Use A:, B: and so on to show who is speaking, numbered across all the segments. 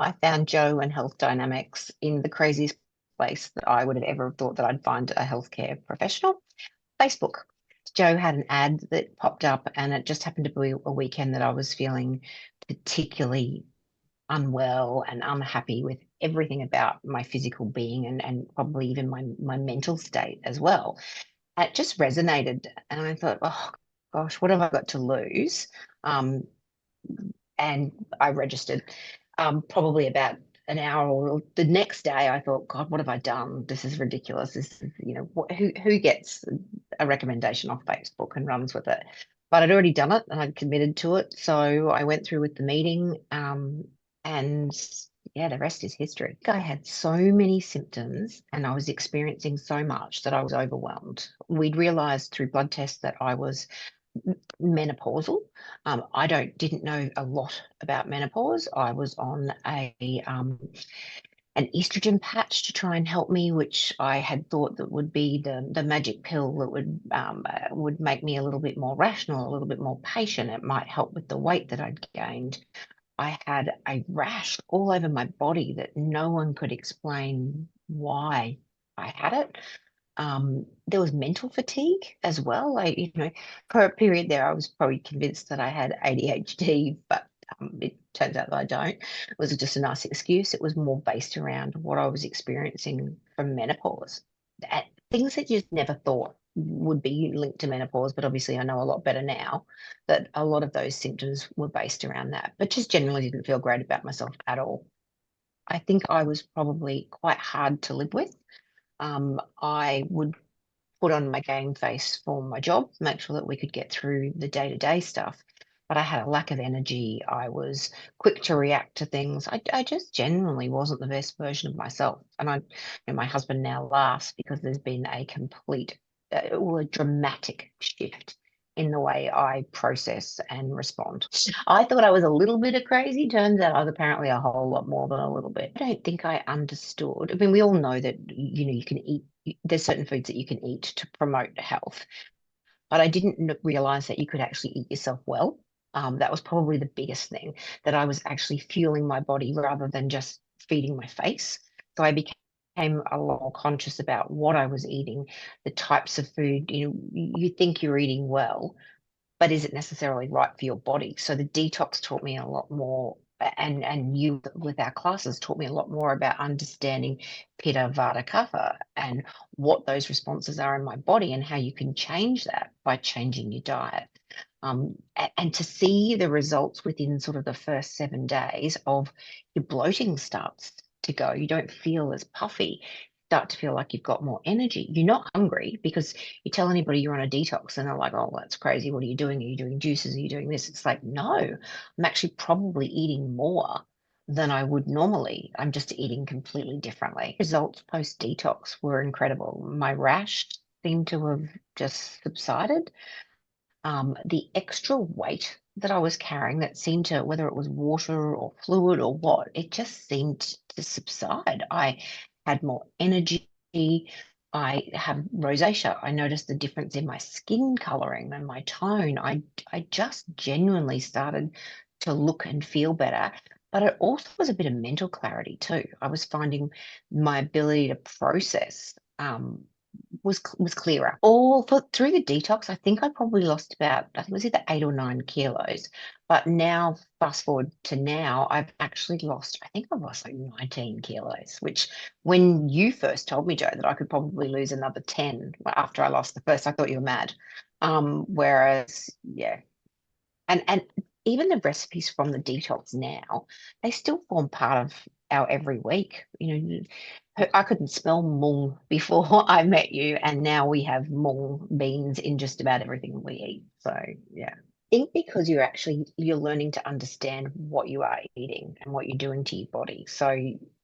A: I found Joe and Health Dynamics in the craziest place that I would have ever thought that I'd find a healthcare professional. Facebook. Joe had an ad that popped up, and it just happened to be a weekend that I was feeling particularly unwell and unhappy with everything about my physical being and probably even my mental state as well. It just resonated, and I thought, oh gosh, what have I got to lose? Um, and I registered probably about an hour or the next day. I thought, God, what have I done? This is ridiculous. This is, who gets a recommendation off Facebook and runs with it? But I'd already done it and I'd committed to it. So I went through with the meeting, and yeah, the rest is history. I had so many symptoms and I was experiencing so much that I was overwhelmed. We'd realized through blood tests that I was menopausal. I didn't know a lot about menopause. I was on an estrogen patch to try and help me, which I had thought that would be the magic pill that would make me a little bit more rational, a little bit more patient. It might help with the weight that I'd gained. I had a rash all over my body that no one could explain why I had it. There was mental fatigue as well. For a period there, I was probably convinced that I had ADHD, but it turns out that I don't. It was just a nice excuse. It was more based around what I was experiencing from menopause. Things that you just never thought would be linked to menopause, but obviously I know a lot better now that a lot of those symptoms were based around that, but just generally didn't feel great about myself at all. I think I was probably quite hard to live with. I would put on my game face for my job, make sure that we could get through the day-to-day stuff. But I had a lack of energy. I was quick to react to things. I just generally wasn't the best version of myself. And my husband now laughs because there's been a complete, a dramatic shift in the way I process and respond. I thought I was a little bit of crazy. Turns out I was apparently a whole lot more than a little bit. I don't think I understood. I mean, we all know that you can eat. There's certain foods that you can eat to promote health, but I didn't realize that you could actually eat yourself well. That was probably the biggest thing, that I was actually fueling my body rather than just feeding my face. So I became a lot more conscious about what I was eating, the types of food. You think you're eating well, but is it necessarily right for your body? So the detox taught me a lot more, and you with our classes taught me a lot more about understanding Pitta Vata Kapha and what those responses are in my body and how you can change that by changing your diet. And to see the results within sort of the first 7 days of your bloating starts to go, you don't feel as puffy, start to feel like you've got more energy. You're not hungry because you tell anybody you're on a detox and they're like, oh, that's crazy. What are you doing? Are you doing juices? Are you doing this? It's like, no, I'm actually probably eating more than I would normally. I'm just eating completely differently. Results post detox were incredible. My rash seemed to have just subsided. The extra weight that I was carrying that seemed to, whether it was water or fluid or what, it just seemed to subside. I had more energy. I have rosacea. I noticed the difference in my skin coloring and my tone. I just genuinely started to look and feel better. But it also was a bit of mental clarity too. I was finding my ability to process was clearer. All through the detox, I think I probably lost about, I think it was either 8 or 9 kilos. But now, fast forward to now, I think I've lost like 19 kilos, which when you first told me, Joe, that I could probably lose another 10 after I lost the first, I thought you were mad. Whereas, yeah. And even the recipes from the detox now, they still form part of our every week. I couldn't spell mung before I met you, and now we have mung beans in just about everything we eat. So yeah. I think because you're learning to understand what you are eating and what you're doing to your body. So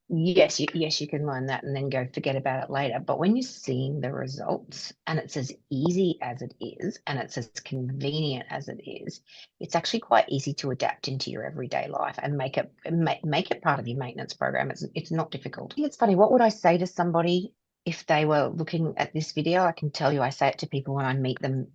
A: yes, you can learn that and then go forget about it later. But when you're seeing the results and it's as easy as it is and it's as convenient as it is, it's actually quite easy to adapt into your everyday life and make it part of your maintenance program. It's not difficult. I think it's funny. What would I say to somebody if they were looking at this video? I can tell you I say it to people when I meet them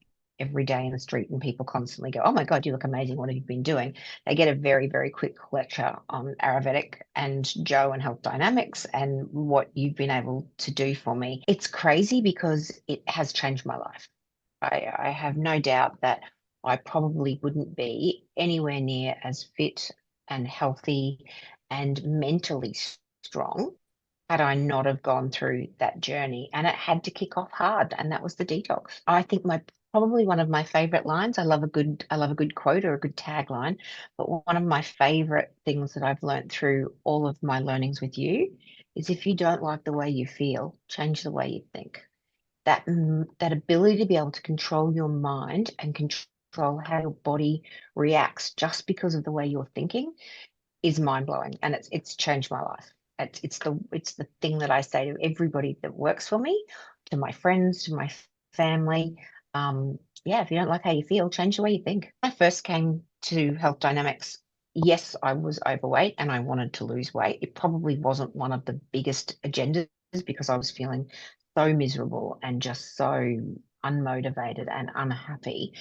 A: every day in the street and people constantly go, oh my God, you look amazing. What have you been doing? They get a very, very quick lecture on Ayurvedic and Joe and health dynamics and what you've been able to do for me. It's crazy because it has changed my life. I have no doubt that I probably wouldn't be anywhere near as fit and healthy and mentally strong had I not have gone through that journey. And it had to kick off hard, and that was the detox. I think my probably one of my favorite lines, I love a good quote or a good tagline, but one of my favorite things that I've learned through all of my learnings with you is if you don't like the way you feel, change the way you think. That ability to be able to control your mind and control how your body reacts just because of the way you're thinking is mind blowing, and it's changed my life. It's the thing that I say to everybody that works for me, to my friends, to my family. Yeah, if you don't like how you feel, change the way you think. When I first came to Health Dynamics, yes, I was overweight and I wanted to lose weight. It probably wasn't one of the biggest agendas because I was feeling so miserable and just so unmotivated and unhappy.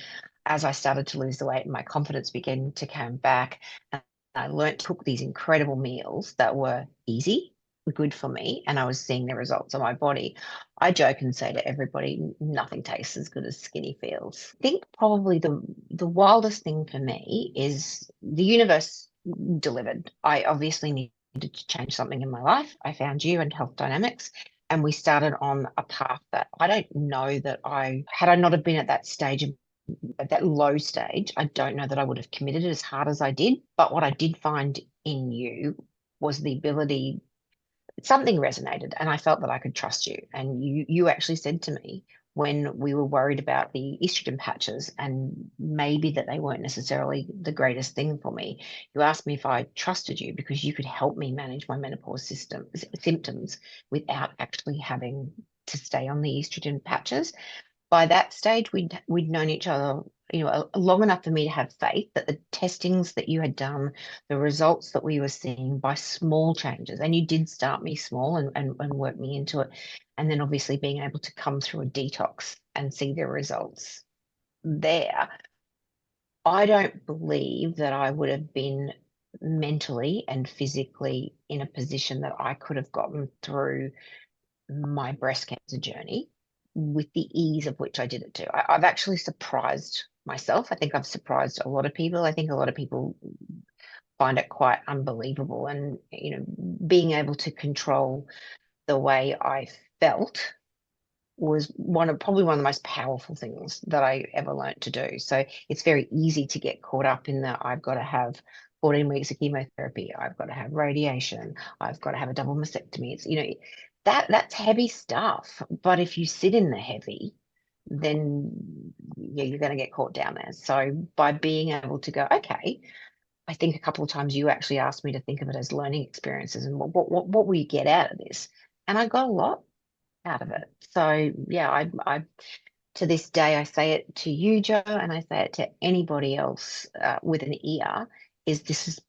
A: As I started to lose the weight, my confidence began to come back. And I learned to cook these incredible meals that were easy, good for me, and I was seeing the results on my body. I joke and say to everybody, nothing tastes as good as skinny feels. I think probably the wildest thing for me is the universe delivered. I obviously needed to change something in my life. I found you and Health Dynamics, and we started on a path that I don't know that had I not have been at that stage of at that low stage, I don't know that I would have committed it as hard as I did. But what I did find in you was the ability, something resonated, and I felt that I could trust you. And you actually said to me when we were worried about the estrogen patches and maybe that they weren't necessarily the greatest thing for me, you asked me if I trusted you because you could help me manage my menopause symptoms without actually having to stay on the estrogen patches. By that stage, we'd known each other, long enough for me to have faith that the testings that you had done, the results that we were seeing by small changes, and you did start me small and work me into it. And then obviously being able to come through a detox and see the results there. I don't believe that I would have been mentally and physically in a position that I could have gotten through my breast cancer journey with the ease of which I did it too. I've actually surprised myself. I think I've surprised a lot of people. I think a lot of people find it quite unbelievable. And, being able to control the way I felt was probably one of the most powerful things that I ever learned to do. So it's very easy to get caught up in that I've got to have 14 weeks of chemotherapy, I've got to have radiation, I've got to have a double mastectomy. It's, that's heavy stuff. But if you sit in the heavy, then yeah, you're going to get caught down there. So by being able to go, okay, I think a couple of times you actually asked me to think of it as learning experiences and what will you get out of this? And I got a lot out of it. So yeah, I to this day I say it to you, Joe, and I say it to anybody else with an ear. This is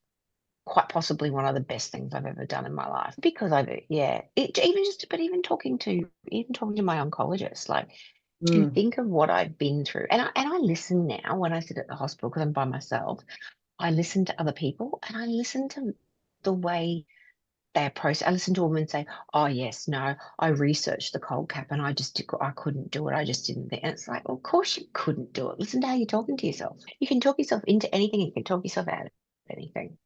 A: quite possibly one of the best things I've ever done in my life because even talking to my oncologist, like to
B: Mm.
A: think of what I've been through, and I listen now when I sit at the hospital because I'm by myself. I listen to other people and I listen to the way they approach. I listen to a woman say, "Oh yes, no, I researched the cold cap and I couldn't do it. I just didn't think." And it's like, well, of course you couldn't do it. Listen to how you're talking to yourself. You can talk yourself into anything. You can talk yourself out of anything.